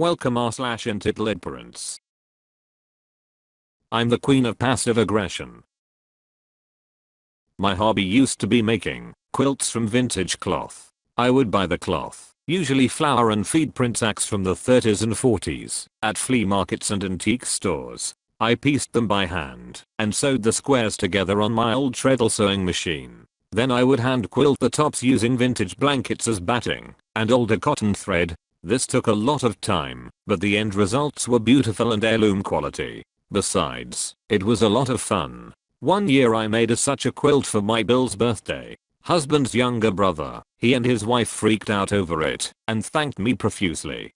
Welcome r/EntitledParents. I'm the queen of passive aggression. My hobby used to be making quilts from vintage cloth. I would buy the cloth, usually flower and feed print sacks from the 30s and 40s, at flea markets and antique stores. I pieced them by hand and sewed the squares together on my old treadle sewing machine. Then I would hand quilt the tops using vintage blankets as batting and older cotton thread. This took a lot of time, but the end results were beautiful and heirloom quality. Besides, it was a lot of fun. One year I made such a quilt for my Bill's birthday, husband's younger brother. He and his wife freaked out over it and thanked me profusely.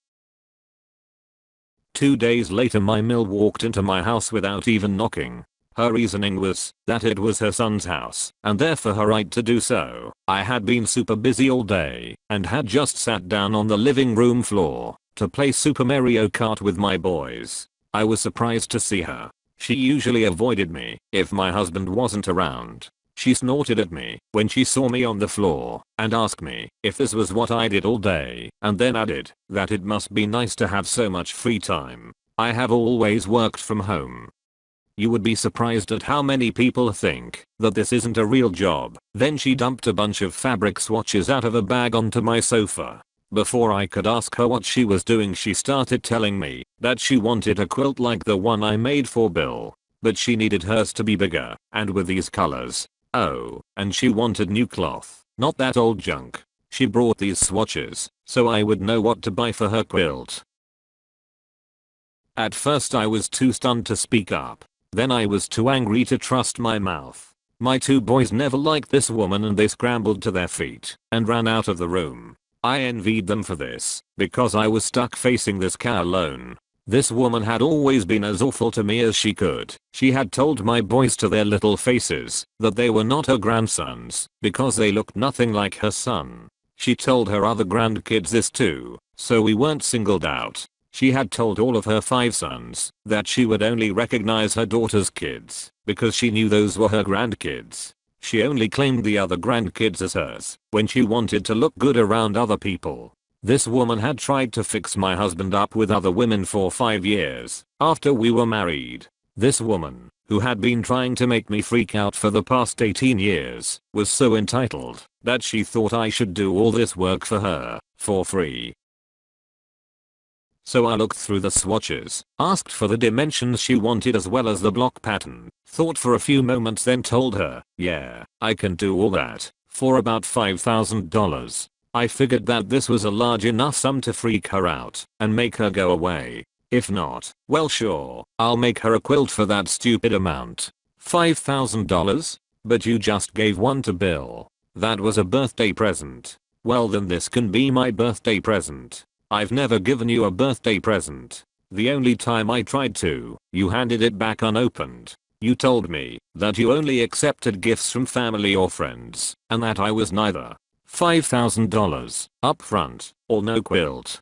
2 days later my mill walked into my house without even knocking. Her reasoning was that it was her son's house and therefore her right to do so. I had been super busy all day and had just sat down on the living room floor to play Super Mario Kart with my boys. I was surprised to see her. She usually avoided me if my husband wasn't around. She snorted at me when she saw me on the floor and asked me if this was what I did all day, and then added that it must be nice to have so much free time. I have always worked from home. You would be surprised at how many people think that this isn't a real job. Then she dumped a bunch of fabric swatches out of a bag onto my sofa. Before I could ask her what she was doing, she started telling me that she wanted a quilt like the one I made for Bill, but she needed hers to be bigger and with these colors. Oh, and she wanted new cloth, not that old junk. She brought these swatches so I would know what to buy for her quilt. At first I was too stunned to speak up. Then I was too angry to trust my mouth. My 2 boys never liked this woman and they scrambled to their feet and ran out of the room. I envied them for this because I was stuck facing this cow alone. This woman had always been as awful to me as she could. She had told my boys to their little faces that they were not her grandsons because they looked nothing like her son. She told her other grandkids this too, so we weren't singled out. She had told all of her 5 sons that she would only recognize her daughter's kids because she knew those were her grandkids. She only claimed the other grandkids as hers when she wanted to look good around other people. This woman had tried to fix my husband up with other women for 5 years after we were married. This woman, who had been trying to make me freak out for the past 18 years, was so entitled that she thought I should do all this work for her for free. So I looked through the swatches, asked for the dimensions she wanted as well as the block pattern, thought for a few moments, then told her, yeah, I can do all that for about $5,000. I figured that this was a large enough sum to freak her out and make her go away. If not, well sure, I'll make her a quilt for that stupid amount. $5,000? But you just gave one to Bill. That was a birthday present. Well then this can be my birthday present. I've never given you a birthday present. The only time I tried to, you handed it back unopened. You told me that you only accepted gifts from family or friends, and that I was neither. $5,000 upfront or no quilt.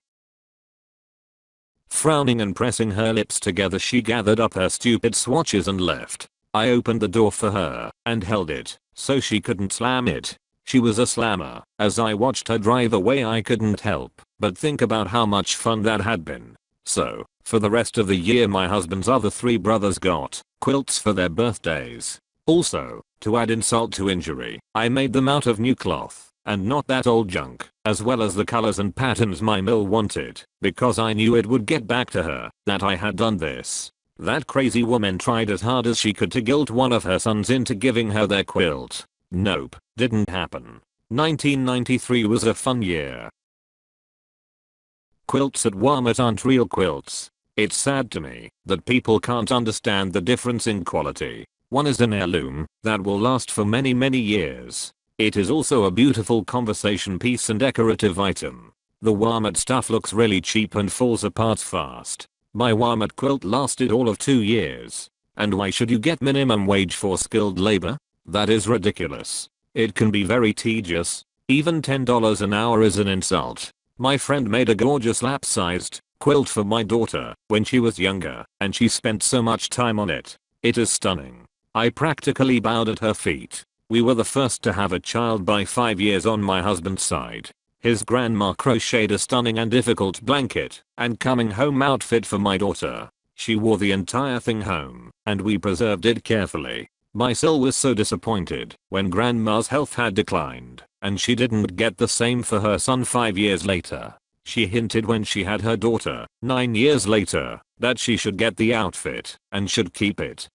Frowning and pressing her lips together, she gathered up her stupid swatches and left. I opened the door for her and held it so she couldn't slam it. She was a slammer. As I watched her drive away, I couldn't help but think about how much fun that had been. So, for the rest of the year my husband's other 3 brothers got quilts for their birthdays. Also, to add insult to injury, I made them out of new cloth and not that old junk, as well as the colors and patterns my mill wanted, because I knew it would get back to her that I had done this. That crazy woman tried as hard as she could to guilt one of her sons into giving her their quilt. Nope, didn't happen. 1993 was a fun year. Quilts at Walmart aren't real quilts. It's sad to me that people can't understand the difference in quality. One is an heirloom that will last for many years. It is also a beautiful conversation piece and decorative item. The Walmart stuff looks really cheap and falls apart fast. My Walmart quilt lasted all of 2 years. And why should you get minimum wage for skilled labor? That is ridiculous. It can be very tedious. Even $10 an hour is an insult. My friend made a gorgeous lap-sized quilt for my daughter when she was younger, and she spent so much time on it. It is stunning. I practically bowed at her feet. We were the first to have a child by 5 years on my husband's side. His grandma crocheted a stunning and difficult blanket and coming home outfit for my daughter. She wore the entire thing home, and we preserved it carefully. My soul was so disappointed when grandma's health had declined, and she didn't get the same for her son 5 years later. She hinted when she had her daughter, 9 years later, that she should get the outfit and should keep it.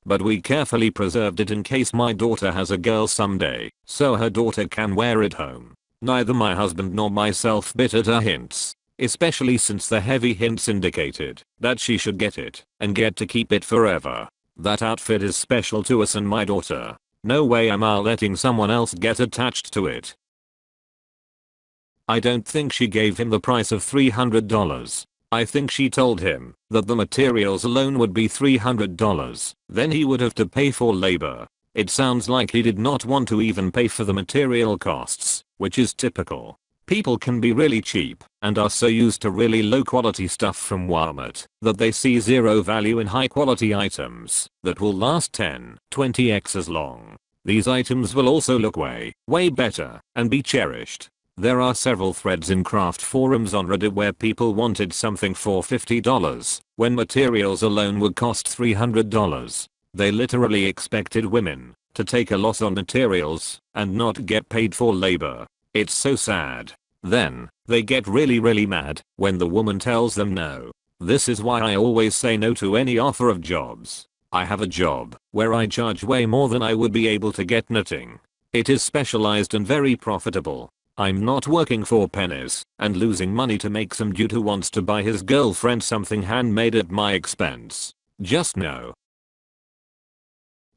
But we carefully preserved it in case my daughter has a girl someday, so her daughter can wear it home. Neither my husband nor myself bit at her hints, especially since the heavy hints indicated that she should get it and get to keep it forever. That outfit is special to us and my daughter. No way am I letting someone else get attached to it. I don't think she gave him the price of $300. I think she told him that the materials alone would be $300. Then he would have to pay for labor. It sounds like he did not want to even pay for the material costs, which is typical. People can be really cheap and are so used to really low quality stuff from Walmart that they see zero value in high quality items that will last 10-20x as long. These items will also look way better and be cherished. There are several threads in craft forums on Reddit where people wanted something for $50 when materials alone would cost $300. They literally expected women to take a loss on materials and not get paid for labor. It's so sad. Then, they get really mad when the woman tells them no. This is why I always say no to any offer of jobs. I have a job where I charge way more than I would be able to get knitting. It is specialized and very profitable. I'm not working for pennies and losing money to make some dude who wants to buy his girlfriend something handmade at my expense. Just no.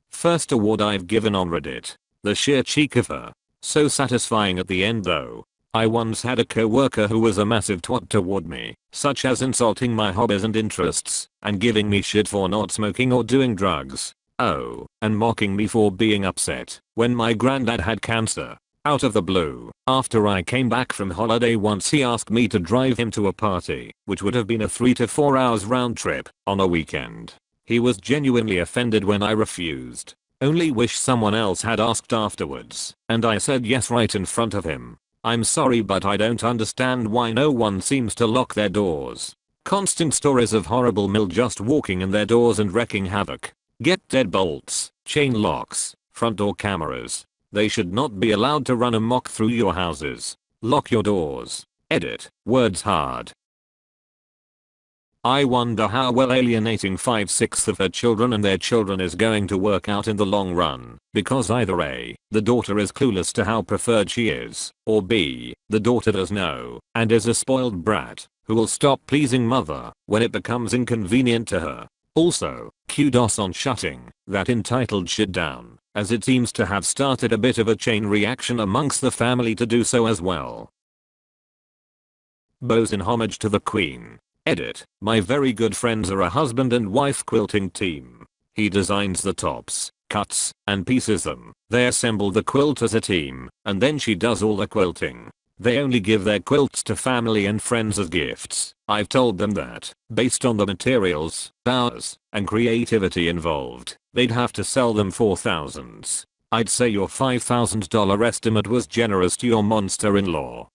First award I've given on Reddit. The sheer cheek of her. So satisfying at the end though. I once had a coworker who was a massive twat toward me, such as insulting my hobbies and interests, and giving me shit for not smoking or doing drugs. Oh, and mocking me for being upset when my granddad had cancer. Out of the blue, after I came back from holiday once he asked me to drive him to a party, which would have been a 3 to 4 hours round trip, on a weekend. He was genuinely offended when I refused. Only wish someone else had asked afterwards, and I said yes right in front of him. I'm sorry but I don't understand why no one seems to lock their doors. Constant stories of horrible mill just walking in their doors and wrecking havoc. Get deadbolts, chain locks, front door cameras. They should not be allowed to run amok through your houses. Lock your doors. Edit. Words hard. I wonder how well alienating 5/6 of her children and their children is going to work out in the long run, because either A, the daughter is clueless to how preferred she is, or B, the daughter does know and is a spoiled brat who will stop pleasing mother when it becomes inconvenient to her. Also, kudos on shutting that entitled shit down, as it seems to have started a bit of a chain reaction amongst the family to do so as well. Bows in homage to the queen. Edit. My very good friends are a husband and wife quilting team. He designs the tops, cuts, and pieces them. They assemble the quilt as a team, and then she does all the quilting. They only give their quilts to family and friends as gifts. I've told them that, based on the materials, hours, and creativity involved, they'd have to sell them for thousands. I'd say your $5,000 estimate was generous to your monster-in-law.